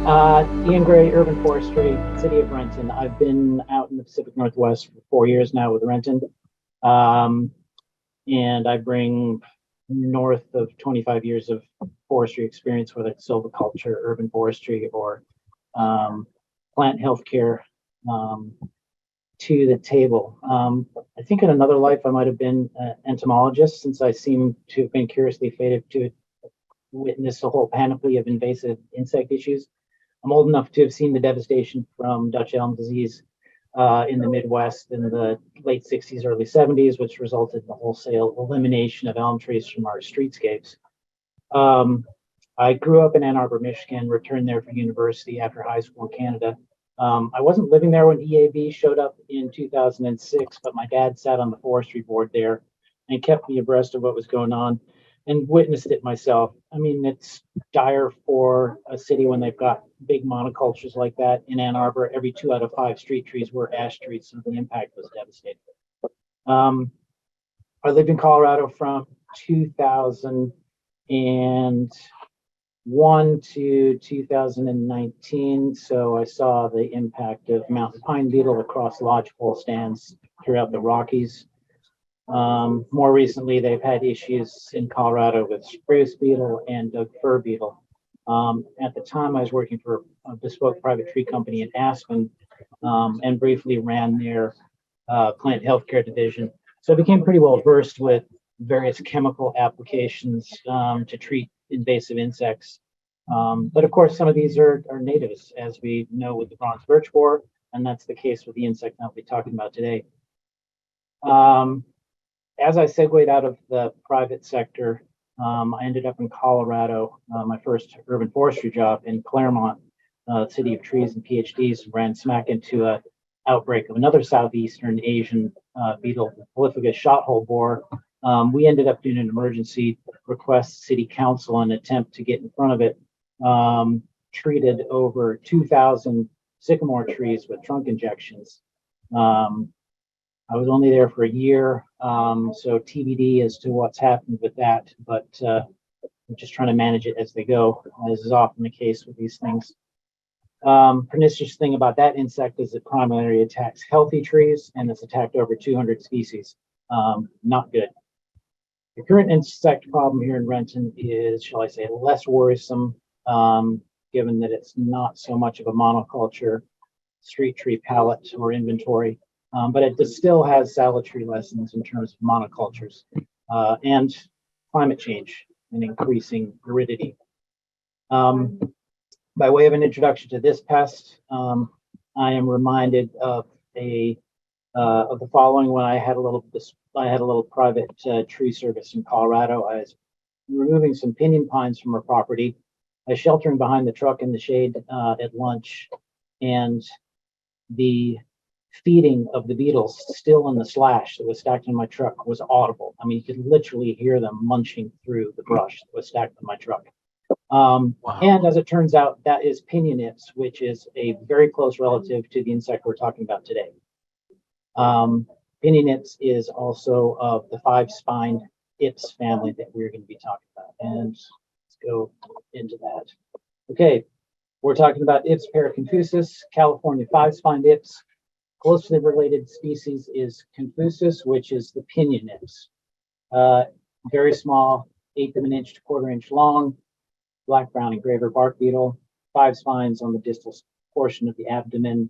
Engraver, Urban Forestry, City of Renton. I've been out in the Pacific Northwest for 4 years now with Renton, and I bring north of 25 years of forestry experience, whether it's silviculture, urban forestry, or plant healthcare to the table. I think in another life I might have been an entomologist, since I seem to have been curiously fated to witness a whole panoply of invasive insect issues. I'm old enough to have seen the devastation from Dutch elm disease in the Midwest in the late 60s, early 70s, which resulted in the wholesale elimination of elm trees from our streetscapes. I grew up in Ann Arbor, Michigan, returned there for university after high school in Canada. I wasn't living there when EAB showed up in 2006, but my dad sat on the forestry board there and kept me abreast of what was going on and witnessed it myself. I mean, it's dire for a city when they've got big monocultures like that. In Ann Arbor, every 2 out of 5 street trees were ash trees, so the impact was devastating. I lived in Colorado from 2001 to 2019, so I saw the impact of mountain pine beetle across lodgepole stands throughout the Rockies. More recently, they've had issues in Colorado with spruce beetle and Doug fir beetle. At the time, I was working for a bespoke private tree company in Aspen, and briefly ran their plant healthcare division. So I became pretty well versed with various chemical applications to treat invasive insects. But of course, some of these are natives, as we know with the bronze birch borer, and that's the case with the insect I'll be talking about today. As I segued out of the private sector, I ended up in Colorado, my first urban forestry job in Claremont, city of trees and PhDs, ran smack into an outbreak of another Southeastern Asian beetle, Polyphagus shot-hole borer. We ended up doing an emergency request city council and attempt to get in front of it, treated over 2,000 sycamore trees with trunk injections. I was only there for a year, so TBD as to what's happened with that, but I'm just trying to manage it as they go, as is often the case with these things. Pernicious thing about that insect is it primarily attacks healthy trees, and it's attacked over 200 species. Not good. The current insect problem here in Renton is, shall I say, less worrisome, given that it's not so much of a monoculture street tree palette or inventory. But it still has salutary lessons in terms of monocultures and climate change and increasing aridity. By way of an introduction to this pest, I am reminded of the following. When I had a little private tree service in Colorado, I was removing some pinyon pines from our property. I was sheltering behind the truck in the shade at lunch, and the feeding of the beetles still in the slash that was stacked in my truck was audible. I mean, you could literally hear them munching through the brush that was stacked in my truck. Wow. And as it turns out, that is pinyon ips, which is a very close relative to the insect we're talking about today. Pinyon ips is also of the Fivespined ips family that we're going to be talking about. And let's go into that. Okay, we're talking about Ips paraconfusus, California Fivespined ips. Closely related species is confusus, which is the pinyon ips. Very small, 1/8 of an inch to 1/4 inch long, black brown engraver bark beetle, 5 spines on the distal portion of the abdomen,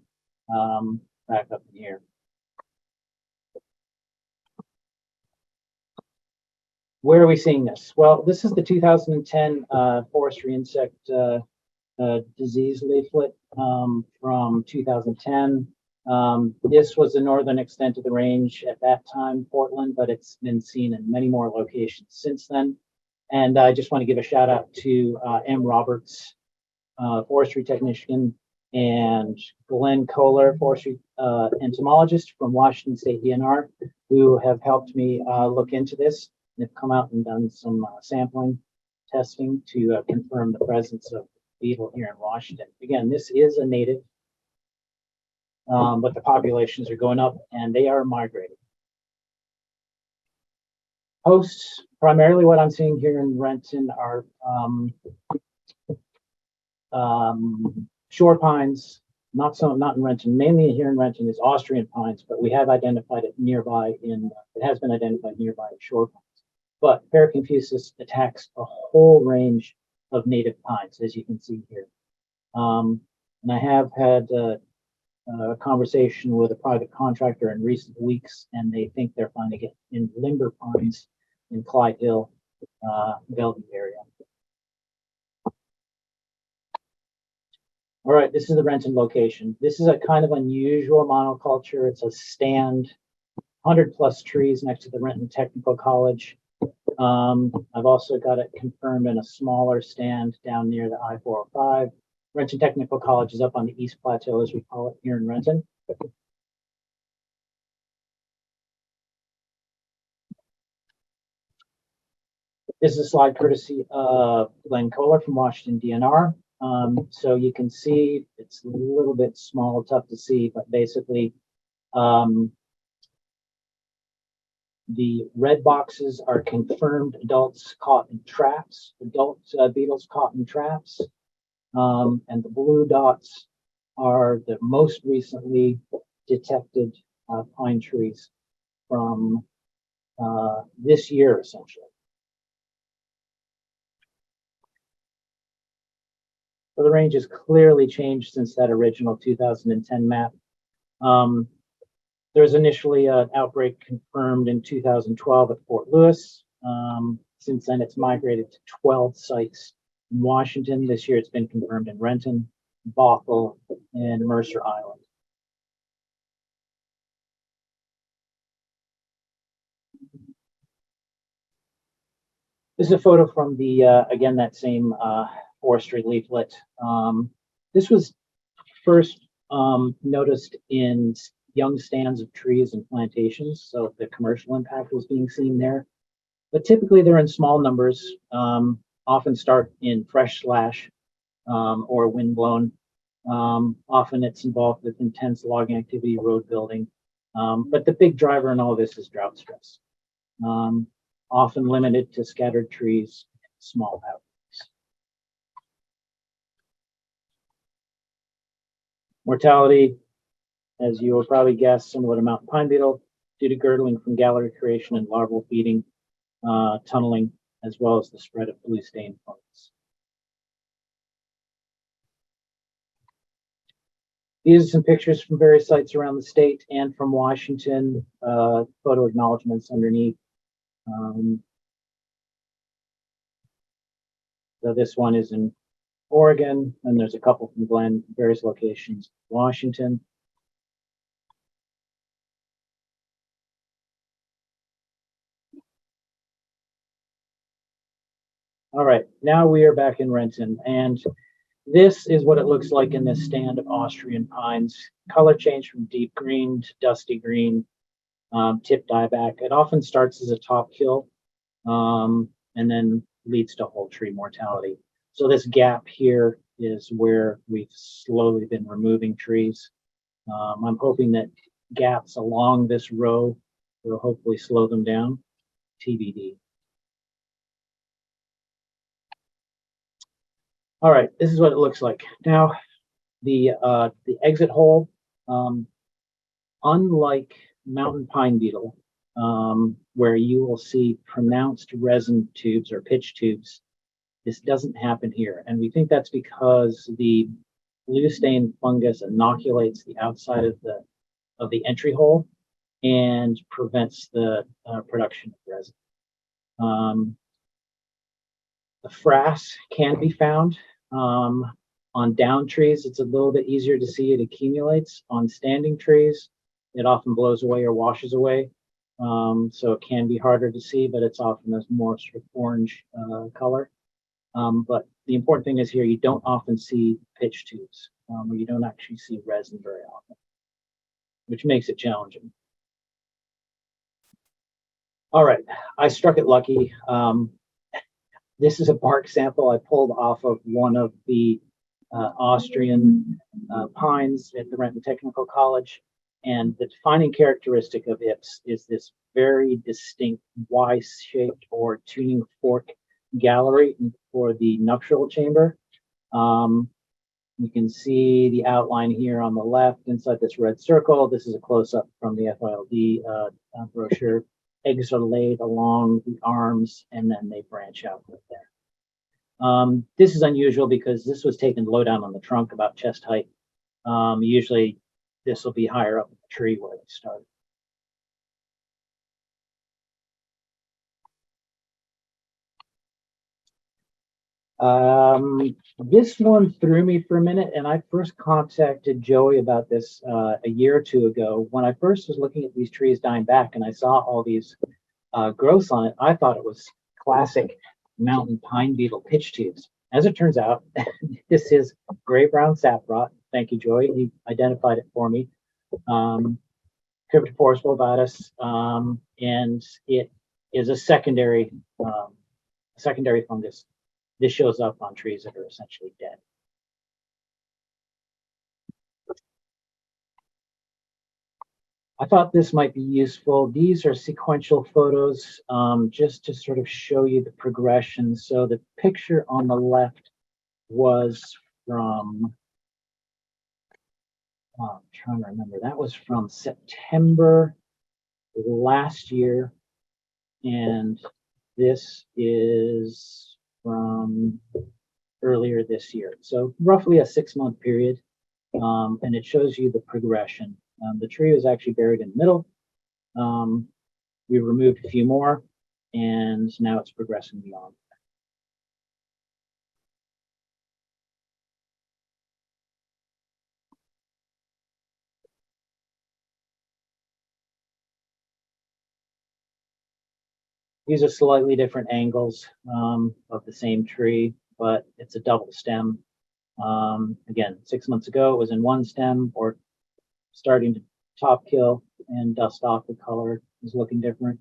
back up in here. Where are we seeing this? Well, this is the 2010 forestry insect disease leaflet from 2010. This was the northern extent of the range at that time, Portland, but it's been seen in many more locations since then. And I just want to give a shout out to M. Roberts, forestry technician, and Glenn Kohler, forestry entomologist from Washington State DNR, who have helped me look into this. They've come out and done some sampling testing to confirm the presence of beetle here in Washington. Again, this is a native, but the populations are going up and they are migrating. Hosts, primarily what I'm seeing here in Renton are Shore pines, not in Renton, mainly here in Renton is Austrian pines, but we have identified it nearby it has been identified nearby in shore pines. But Paraconfusus attacks a whole range of native pines, as you can see here. And I have had a conversation with a private contractor in recent weeks, and they think they're finding it in limber pines in Clyde Hill, Bellevue area. All right, this is the Renton location. This is a kind of unusual monoculture. It's a stand, 100+ trees next to the Renton Technical College. I've also got it confirmed in a smaller stand down near the I-405. Renton Technical College is up on the East Plateau, as we call it here in Renton. This is a slide courtesy of Glenn Kohler from Washington DNR. So you can see it's a little bit small, tough to see, but basically the red boxes are confirmed adults caught in traps, beetles caught in traps. And the blue dots are the most recently detected pine trees from this year, essentially. So the range has clearly changed since that original 2010 map. There was initially an outbreak confirmed in 2012 at Fort Lewis. Since then, it's migrated to 12 sites in Washington. This year, it's been confirmed in Renton, Bothell, and Mercer Island. This is a photo from the, again, that same forestry leaflet. This was first noticed in young stands of trees and plantations, so the commercial impact was being seen there. But typically they're in small numbers, often start in fresh slash or windblown. Often it's involved with intense logging activity, road building. But the big driver in all this is drought stress, often limited to scattered trees, small outbreaks. Mortality, as you will probably guess, similar to mountain pine beetle, due to girdling from gallery creation and larval feeding, tunneling, as well as the spread of blue stain fungus. These are some pictures from various sites around the state and from Washington, photo acknowledgements underneath. So this one is in Oregon, and there's a couple from Glenn, various locations, Washington. All right, now we are back in Renton, and this is what it looks like in this stand of Austrian pines. Color change from deep green to dusty green, tip dieback. It often starts as a top kill and then leads to whole tree mortality. So this gap here is where we've slowly been removing trees. I'm hoping that gaps along this row will hopefully slow them down, TBD. All right, this is what it looks like. Now, the exit hole, unlike mountain pine beetle, where you will see pronounced resin tubes or pitch tubes, this doesn't happen here. And we think that's because the blue stain fungus inoculates the outside of the entry hole and prevents the production of resin. The frass can be found on down trees. It's a little bit easier to see. It accumulates on standing trees. It often blows away or washes away. So it can be harder to see, but it's often a more sort of orange color. But the important thing is here, you don't often see pitch tubes, or you don't actually see resin very often, which makes it challenging. All right, I struck it lucky. This is a bark sample I pulled off of one of the Austrian pines at the Renton Technical College. And the defining characteristic of Ips is this very distinct Y-shaped or tuning fork gallery for the nuptial chamber. You can see the outline here on the left inside this red circle. This is a close-up from the FILD brochure. Eggs are laid along the arms and then they branch out with there. This is unusual because this was taken low down on the trunk, about chest height. Usually this will be higher up in the tree where they start. This one threw me for a minute, and I first contacted Joey about this a year or two ago. When I first was looking at these trees dying back and I saw all these growths on it, I thought it was classic mountain pine beetle pitch tubes. As it turns out, this is gray brown saprot. Thank you, Joey. He identified it for me. Cryptoporus vulvatus, and it is a secondary fungus. This shows up on trees that are essentially dead. I thought this might be useful. These are sequential photos, just to sort of show you the progression. So the picture on the left was from, I'm trying to remember, that was from September last year. And this is from earlier this year. So roughly a 6-month period. And it shows you the progression. The tree was actually buried in the middle. We removed a few more, and now it's progressing beyond. These are slightly different angles of the same tree, but it's a double stem. Again, 6 months ago, it was in one stem, or starting to top kill and dust off. The color is looking different.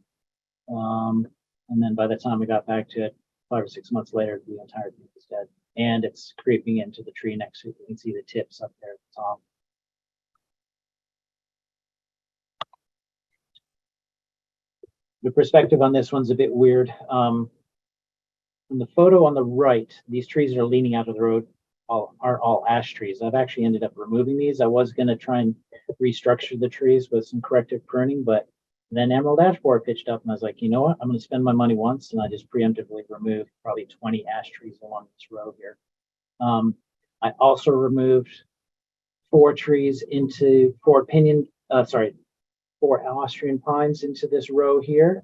And then by the time we got back to it, 5 or 6 months later, the entire thing is dead. And it's creeping into the tree next to it. You can see the tips up there at the top. The perspective on this one's a bit weird. In the photo on the right, these trees are leaning out of the road are all ash trees. I've actually ended up removing these. I was going to try and restructure the trees with some corrective pruning, but then emerald ash borer pitched up and I was like, you know what? I'm going to spend my money once, and I just preemptively removed probably 20 ash trees along this row here. I also removed 4 trees into 4 Austrian pines into this row here,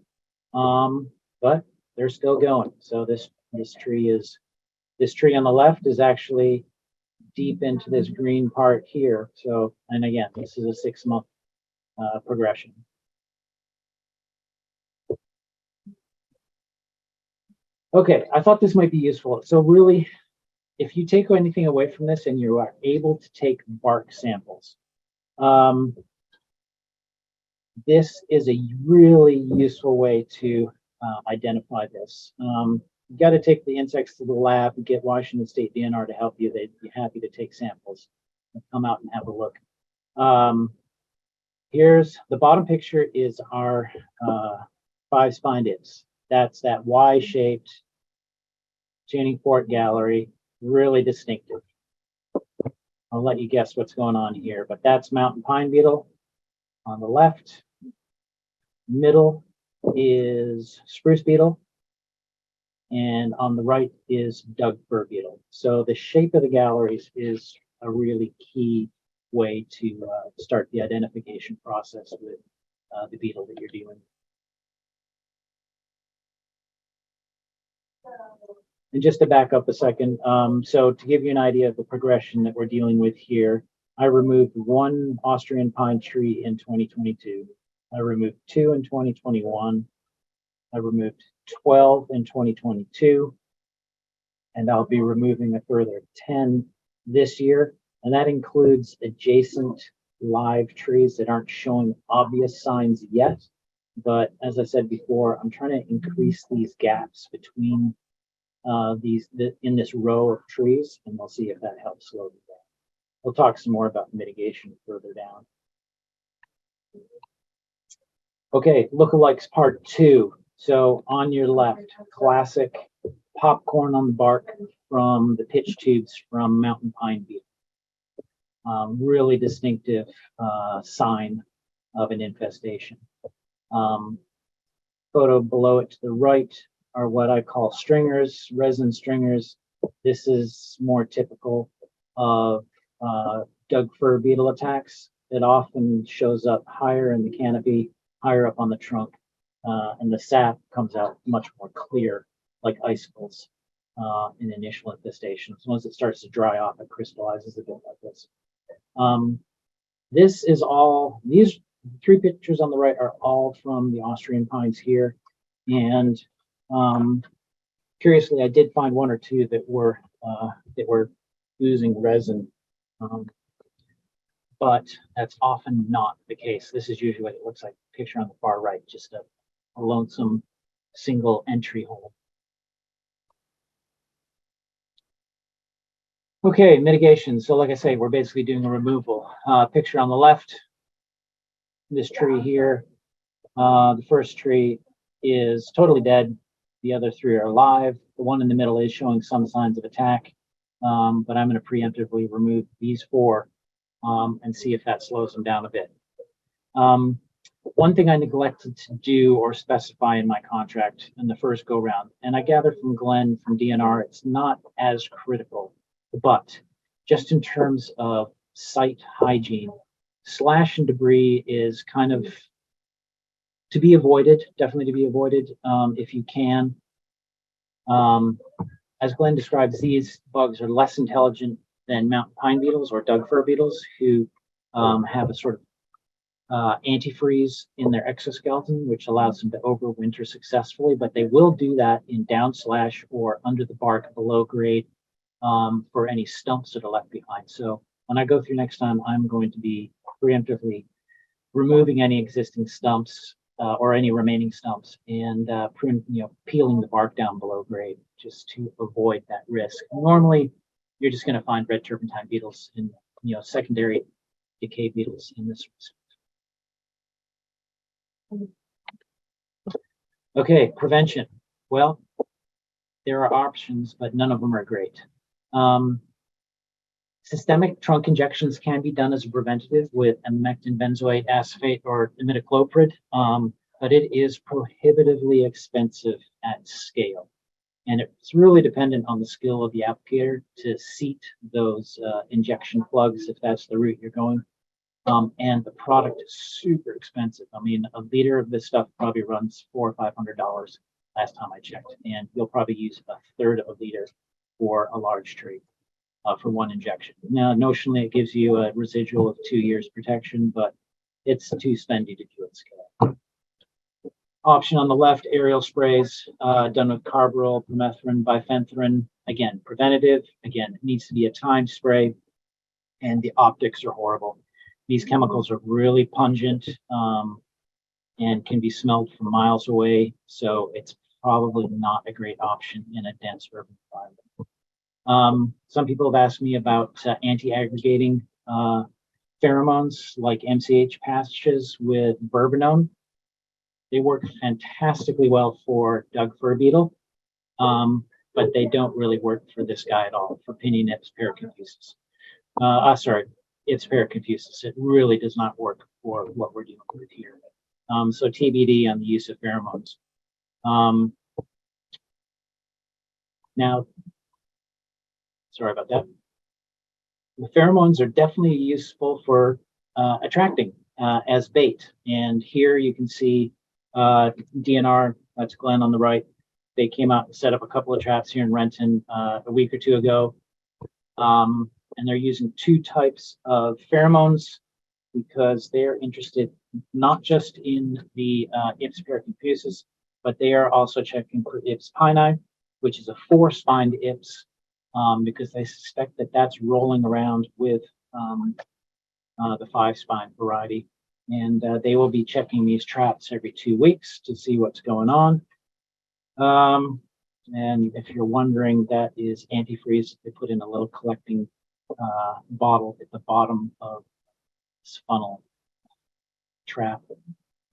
but they're still going. So this tree on the left is actually deep into this green part here. So, and again, this is a 6-month progression. Okay, I thought this might be useful. So really, if you take anything away from this and you are able to take bark samples, this is a really useful way to identify this. You got to take the insects to the lab and get Washington State DNR to help you. They'd be happy to take samples and come out and have a look. Here's the bottom picture is our Fivespined Ips. That's that Y-shaped tuning fork gallery, really distinctive. I'll let you guess what's going on here, but that's mountain pine beetle on the left. Middle is spruce beetle, and on the right is Doug fir beetle. So the shape of the galleries is a really key way to start the identification process with the beetle that you're dealing with. And just to back up a second, so to give you an idea of the progression that we're dealing with here, I removed 1 Austrian pine tree in 2022. I removed 2 in 2021. I removed 12 in 2022. And I'll be removing a further 10 this year. And that includes adjacent live trees that aren't showing obvious signs yet. But as I said before, I'm trying to increase these gaps between in this row of trees, and we'll see if that helps slow them down. We'll talk some more about mitigation further down. Okay, lookalikes part 2. So on your left, classic popcorn on the bark from the pitch tubes from mountain pine beetle. really distinctive sign of an infestation. Photo below it to the right are what I call stringers, resin stringers. This is more typical of Doug fir beetle attacks. It often shows up higher in the canopy, higher up on the trunk, and the sap comes out much more clear, like icicles in initial infestations. Once it starts to dry off, it crystallizes a bit like this. This is all, these three pictures on the right are all from the Austrian pines here. And curiously, I did find one or two that were using resin, but that's often not the case. This is usually what it looks like. Picture on the far right, just a lonesome single entry hole. Okay, mitigation. So like I say, we're basically doing a removal. Picture on the left, this tree here. The first tree is totally dead. The other three are alive. The one in the middle is showing some signs of attack, but I'm going to preemptively remove these four and see if that slows them down a bit. One thing I neglected to do or specify in my contract in the first go round, and I gather from Glenn from DNR, it's not as critical, but just in terms of site hygiene, slash and debris is kind of to be avoided, definitely to be avoided if you can. As Glenn describes, these bugs are less intelligent than mountain pine beetles or Doug fir beetles, who have a sort of antifreeze in their exoskeleton, which allows them to overwinter successfully, but they will do that in down slash or under the bark below grade for any stumps that are left behind. So when I go through next time, I'm going to be preemptively removing any existing stumps or any remaining stumps and peeling the bark down below grade just to avoid that risk. Normally, you're just going to find red turpentine beetles and secondary decay beetles in this respect. Okay, prevention. Well, there are options, but none of them are great. Systemic trunk injections can be done as a preventative with emamectin benzoate acephate or imidacloprid, but it is prohibitively expensive at scale. And it's really dependent on the skill of the applicator to seat those injection plugs if that's the route you're going. And the product is super expensive. I mean, a liter of this stuff probably runs $400 or $500 last time I checked, and you'll probably use a third of a liter for a large tree for one injection. Now, notionally, it gives you a residual of 2 years protection, but it's too spendy to do at scale. Option on the left, aerial sprays done with carbaryl, permethrin, bifenthrin. Again, preventative. Again, it needs to be a timed spray, and the optics are horrible. These chemicals are really pungent and can be smelled from miles away, so it's probably not a great option in a dense urban environment. Some people have asked me about anti-aggregating pheromones like MCH patches with verbenone. They work fantastically well for Doug fir beetle, but they don't really work for this guy at all, for pinyon ips paraconfusus. It's paraconfusus. It really does not work for what we're dealing with here. So TBD on the use of pheromones. Now, sorry about that. The pheromones are definitely useful for attracting as bait. And here you can see DNR, that's Glenn on the right. They came out and set up a couple of traps here in Renton a week or two ago. And they're using two types of pheromones because they're interested not just in the Ips paraconfusus, but they are also checking for Ips pini, which is a four-spined Ips, because they suspect that that's rolling around with the five-spine variety. And they will be checking these traps every 2 weeks to see what's going on. And if you're wondering, that is antifreeze. They put in a little collecting bottle at the bottom of this funnel trap.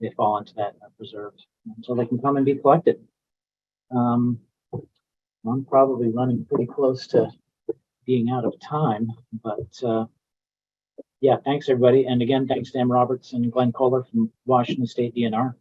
They fall into that and are preserved until they can come and be collected. I'm probably running pretty close to being out of time, but Yeah, thanks everybody. And again, thanks to M. Roberts and Glenn Kohler from Washington State DNR.